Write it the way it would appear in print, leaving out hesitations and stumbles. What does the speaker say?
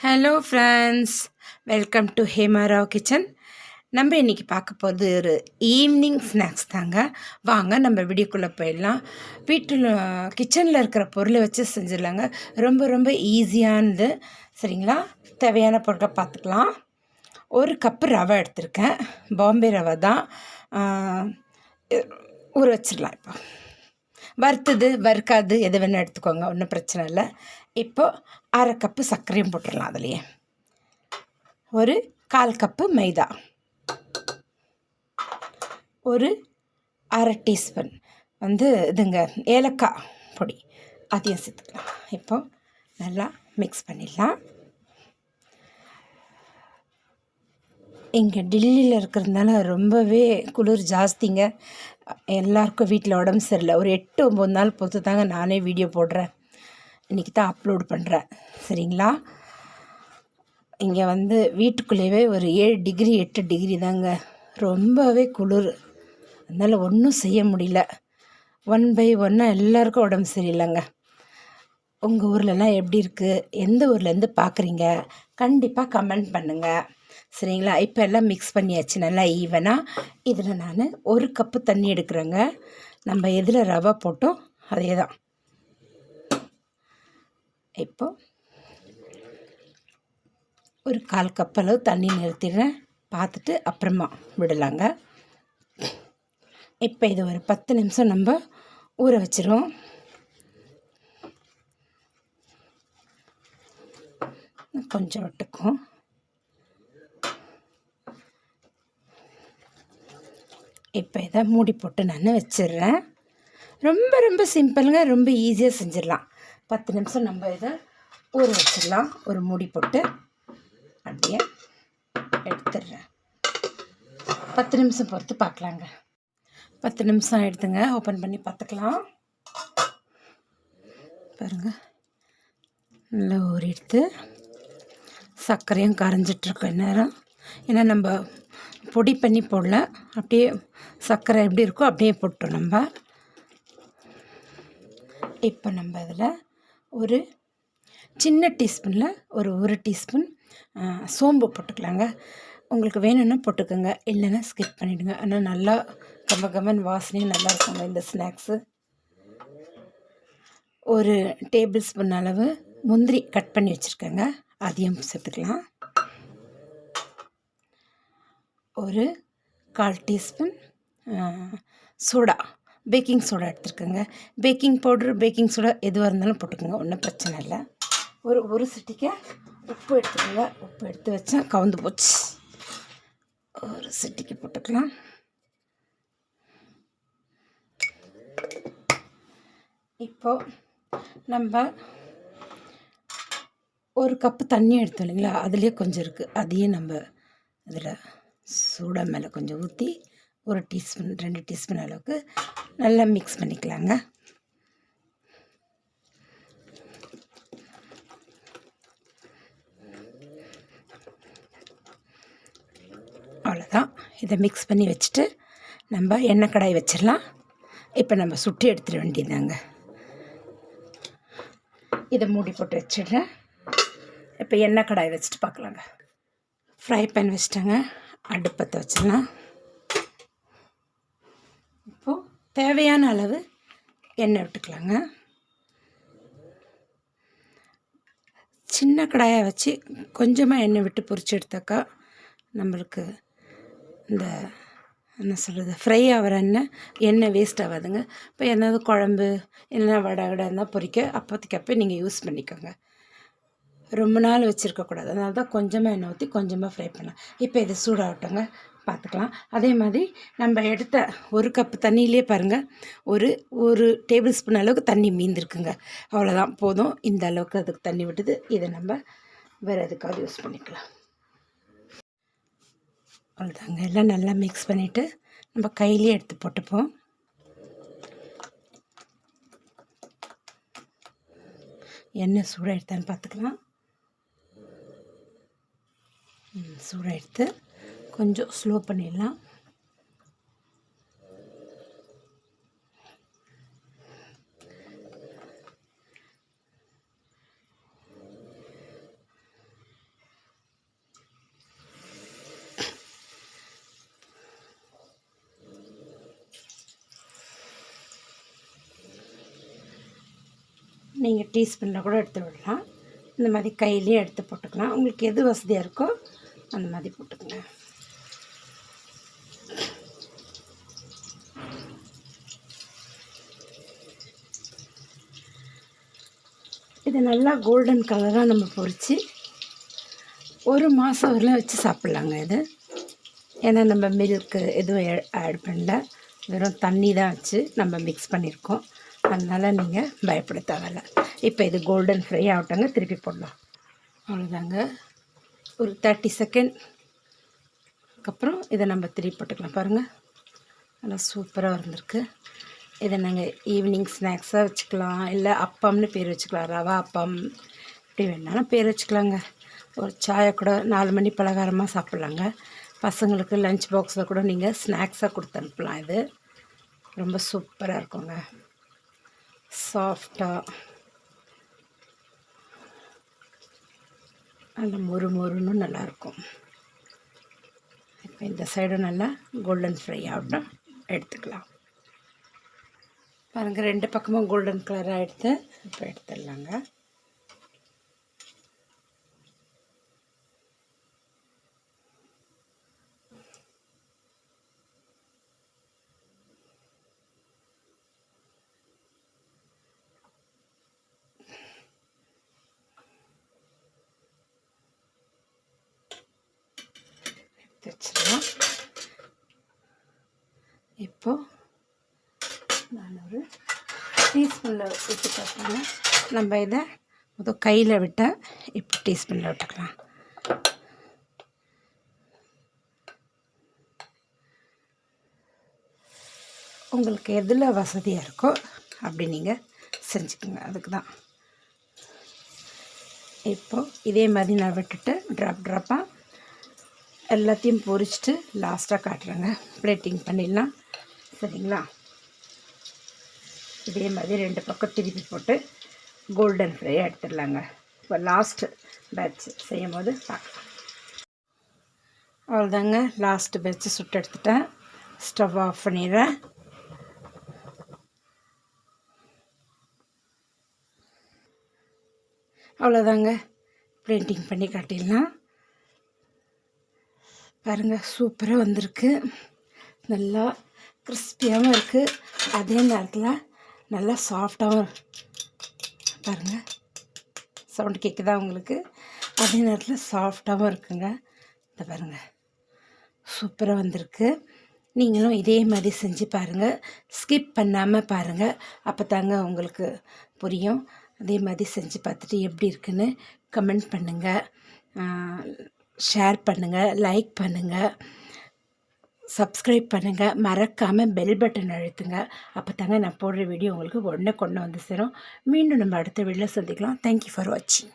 Hello friends, welcome to Hema Rao kitchen. நம்ம இன்றைக்கி பார்க்க போகிறது ஒரு ஈவினிங் ஸ்நாக்ஸ் தாங்க. வாங்க நம்ம வீடியோக்குள்ளே போயிடலாம். வீட்டில் கிச்சனில் இருக்கிற பொருளை வச்சு செஞ்சிடலாங்க. ரொம்ப ரொம்ப ஈஸியானது. சரிங்களா? தேவையான பொருட்களை பார்த்துக்கலாம். ஒரு கப்பு ரவை எடுத்திருக்கேன். பாம்பே ரவை தான். ஊற வச்சிடலாம். இப்போ வறுத்தது வறுக்காது எது வேணால் எடுத்துக்கோங்க, ஒன்றும் பிரச்சனை இல்லை. இப்போது அரை கப்பு சர்க்கரையும் போட்டுடலாம். அதுலேயே ஒரு 1/4 கப்பு மைதா, ஒரு அரை டீஸ்பூன் இதுங்க ஏலக்காய் பொடி, அதையும் சேர்த்துக்கலாம். இப்போ நல்லா மிக்ஸ் பண்ணிடலாம். இங்கே டெல்லியில் இருக்கிறதுனால ரொம்பவே குளிர் ஜாஸ்திங்க. எல்லாருக்கும் வீட்டில் உடம்பு சரியில்லை. ஒரு 8-9 நாள் பொறுத்து தாங்க நானே வீடியோ போடுறேன். இன்றைக்கி தான் அப்லோடு பண்ணுறேன். சரிங்களா? இங்கே வீட்டுக்குள்ளேயே ஒரு 7 டிகிரி 8 டிகிரி தாங்க. ரொம்பவே குளிர். அதனால் ஒன்றும் செய்ய முடியல. 1 பை 1 எல்லாருக்கும் உடம்பு சரியில்லைங்க. உங்கள் ஊர்லலாம் எப்படி இருக்குது? எந்த ஊர்லேருந்து பார்க்குறீங்க? கண்டிப்பாக கமெண்ட் பண்ணுங்கள். சரிங்களா? இப்போ எல்லாம் மிக்ஸ் பண்ணியாச்சு நல்லா ஈவனாக. இதில் நான் 1 கப்பு தண்ணி எடுக்கிறேங்க. நம்ம எதில் ரவை போட்டோம் அதே தான். இப்போ ஒரு 1/4 கப் அளவு தண்ணி நிறுத்திடுறேன். பார்த்துட்டு அப்புறமா விடலாங்க. இப்போ இது ஒரு 10 நிமிஷம் நம்ம ஊற வச்சிரும். கொஞ்சம் விட்டுக்கும். இப்போ இதை மூடி போட்டு நான் வச்சிடுறேன். ரொம்ப ரொம்ப சிம்பிளுங்க. ரொம்ப ஈஸியாக செஞ்சிடலாம். 10 நிமிஷம் நம்ம இதை ஊற வச்சிடலாம். ஒரு மூடி போட்டு அப்படியே எடுத்துடுறேன். 10 நிமிஷம் பொறுத்து பார்க்கலாங்க. 10 நிமிஷம் ஆகிடுதுங்க. ஓப்பன் பண்ணி பார்த்துக்கலாம். பாருங்கள், நல்லா ஊறிடுத்து. சர்க்கரையும் கரைஞ்சிட்ருக்கோம் நேரம். ஏன்னா நம்ம பொடி பண்ணி போடல, அப்படியே சர்க்கரை எப்படி இருக்கோ அப்படியே போட்டோம் நம்ம. இப்போ நம்ம அதில் ஒரு சின்ன டீஸ்பூனில் ஒரு டீஸ்பூன் சோம்பு போட்டுக்கலாங்க. உங்களுக்கு வேணும்னா போட்டுக்கோங்க, இல்லைன்னா ஸ்கிப் பண்ணிவிடுங்க. ஆனால் நல்லா கமகமன் வாசனையும் நல்லா இருக்குங்க இந்த ஸ்நாக்ஸு. ஒரு டேபிள் ஸ்பூன் அளவு முந்திரி கட் பண்ணி வச்சுருக்கேங்க, அதையும் சேர்த்துக்கலாம். ஒரு 1/4 டீஸ்பூன் சோடா, பேக்கிங் சோடா எடுத்துருக்கேங்க. பேக்கிங் பவுட்ரு, பேக்கிங் சோடா எதுவாக இருந்தாலும் போட்டுக்கோங்க, ஒன்றும் பிரச்சனை இல்லை. ஒரு சிட்டிக்கு உப்பு எடுத்துக்கோங்க. உப்பு எடுத்து வச்சா கவுந்து போச்சு. ஒரு சிட்டிக்கு போட்டுக்கலாம். இப்போது நம்ம ஒரு கப்பு தண்ணி எடுத்தோம் இல்லைங்களா, அதுலேயே கொஞ்சம் இருக்குது. அதையும் நம்ம அதில் சூடா மேலே கொஞ்சம் ஊற்றி ஒரு டீஸ்பூன் 2 டீஸ்பூன் அளவுக்கு நல்லா மிக்ஸ் பண்ணிக்கலாங்க. அவ்வளோதான். இதை மிக்ஸ் பண்ணி வச்சுட்டு நம்ம எண்ணெய் கடாய் வச்சிடலாம். இப்போ நம்ம சுட்டி எடுத்துட வேண்டியதாங்க. இதை மூடி போட்டு வச்சிடுறேன். இப்போ எண்ணெய் கடாய் வச்சுட்டு பார்க்கலாங்க. ஃப்ரை பேன் வச்சுட்டாங்க. அடுப்பத்தை வச்சிடலாம். இப்போது தேவையான அளவு எண்ணெய் விட்டுக்கலாங்க. சின்ன கடாயை வச்சு கொஞ்சமாக எண்ணெய் விட்டு பொரிச்சு எடுத்தாக்கா நம்மளுக்கு இந்த என்ன சொல்கிறது, ஃப்ரை ஆகிற எண்ணெய் வேஸ்ட் ஆகாதுங்க. இப்போ என்னது குழம்பு இல்லைன்னா வடை இருந்தால் பொரிக்க அப்போதைக்கப்போ நீங்கள் யூஸ் பண்ணிக்கோங்க. ரொம்ப நாள் வச்சுருக்கக்கூடாது. அதனால தான் கொஞ்சமாக எண்ணெய் ஊற்றி கொஞ்சமாக ஃப்ரை பண்ணலாம். இப்போ இது சூடாகட்டோங்க, பார்த்துக்கலாம். அதே மாதிரி நம்ம எடுத்த 1 கப்பு தண்ணியிலே பாருங்கள், ஒரு டேபிள் ஸ்பூன் அளவுக்கு தண்ணி மீந்திருக்குங்க. அவ்வளோதான், போதும். இந்த அளவுக்கு அதுக்கு தண்ணி விட்டுது. இதை நம்ம வேறு எதுக்காவது யூஸ் பண்ணிக்கலாம். அவ்வளோதாங்க. எல்லாம் நல்லா மிக்ஸ் பண்ணிவிட்டு நம்ம கையிலே எடுத்து போட்டுப்போம். எண்ணெய் சூடாக எடுத்தான்னு பார்த்துக்கலாம். சூடாக எடுத்து கொஞ்சம் ஸ்லோ பண்ணிடலாம். நீங்கள் டீஸ்பூனில் கூட எடுத்து விடலாம். இந்த மாதிரி கையிலேயே எடுத்து போட்டுக்கலாம். உங்களுக்கு எது வசதியாக இருக்கோ அந்த மாதிரி போட்டுக்கங்க. இது நல்லா கோல்டன் கலராக நம்ம பொரித்து 1 மாதம் வரலாம் வச்சு சாப்பிட்லாங்க. இது ஏன்னா நம்ம மில்க்கு எதுவும் ஆட் பண்ணல, வெறும் தண்ணி தான் வச்சு நம்ம மிக்ஸ் பண்ணியிருக்கோம். அதனால் நீங்கள் பயப்பட தேவையில்ல. இப்போ இது கோல்டன் ஃப்ரை ஆகட்டங்க, திருப்பி போடலாம். அவ்வளோதாங்க. ஒரு 30 செகண்ட் அப்புறம் இதை நம்ம திருப்பி போட்டுக்கலாம். பாருங்கள், நல்லா சூப்பராக இருந்திருக்கு. இதை நாங்கள் ஈவினிங் ஸ்நாக்ஸாக வச்சுக்கலாம், இல்லை அப்பம்னு பேர் வச்சுக்கலாம். ரவா அப்பம் இப்படி வேணாலும் பேர் வச்சுக்கலாங்க. ஒரு சாயை கூட 4 மணி பலகாரமாக சாப்பிட்லாங்க. பசங்களுக்கு லஞ்ச் பாக்ஸில் கூட நீங்கள் ஸ்நாக்ஸாக கொடுத்து அனுப்பலாம். இது ரொம்ப சூப்பராக இருக்குங்க, சாஃப்டாக நல்ல மொறுன்னு நல்லாயிருக்கும். இப்போ இந்த சைடும் நல்லா கோல்டன் ஃப்ரை ஆகட்டும், எடுத்துக்கலாம். பாருங்கள், 2 பக்கமும் கோல்டன் கலராக எடுத்து இப்போ எடுத்துடலாங்க. வச்சிடலாம். இப்போது நான் ஒரு டீஸ்பூனில் விட்டு பார்த்தோன்னா நம்ம இதை முதல் கையில் விட்டால் இப்போ டீஸ்பூனில் விட்டுக்கலாம். உங்களுக்கு எதில் வசதியாக இருக்கோ அப்படி நீங்கள் செஞ்சுக்கோங்க. அதுக்கு தான் இப்போது இதே மாதிரி நான் விட்டுட்டு ட்ராப்பாக எல்லாத்தையும் பொரிச்சிட்டு லாஸ்ட்டாக காட்டுறேங்க. பிளேட்டிங் பண்ணிடலாம், சரிங்களா? இதே மாதிரி 2 பக்கம் திருப்பி போட்டு கோல்டன் ஃப்ரை எடுத்துடலாங்க. இப்போ லாஸ்ட்டு பேட்ச் செய்யும் போது பார்க்கலாம். அவ்வளோதாங்க, லாஸ்ட்டு பேட்ச்சு சுட்டு எடுத்துட்டேன். ஸ்டவ் ஆஃப் பண்ணிடுறேன். அவ்வளோதாங்க, பிளேட்டிங் பண்ணி காட்டிடலாம். பாருங்கள், சூப்பராக வந்திருக்கு. நல்லா கிறிஸ்பியாகவும் இருக்குது, அதே நேரத்தில் நல்லா சாஃப்டாகவும். பாருங்கள், சவுண்டு கேட்குதா உங்களுக்கு? அதே நேரத்தில் சாஃப்டாகவும் இருக்குங்க. இந்த பாருங்கள், சூப்பராக வந்திருக்கு. நீங்களும் இதே மாதிரி செஞ்சு பாருங்கள், ஸ்கிப் பண்ணாமல் பாருங்கள். அப்போ தாங்க உங்களுக்கு புரியும். அதே மாதிரி செஞ்சு பார்த்துட்டு எப்படி இருக்குன்னு கமெண்ட் பண்ணுங்கள், ஷேர் பண்ணுங்கள், லைக் பண்ணுங்கள், சப்ஸ்கிரைப் பண்ணுங்கள். மறக்காமல் பெல் பட்டன் அழுத்துங்க. அப்போ தாங்க நான் போடுற வீடியோ உங்களுக்கு உடனே கொண்டு வந்து சேரும். மீண்டும் நம்ம அடுத்த வீடியோவில் சந்திக்கலாம். தேங்க்யூ ஃபார் வாட்சிங்.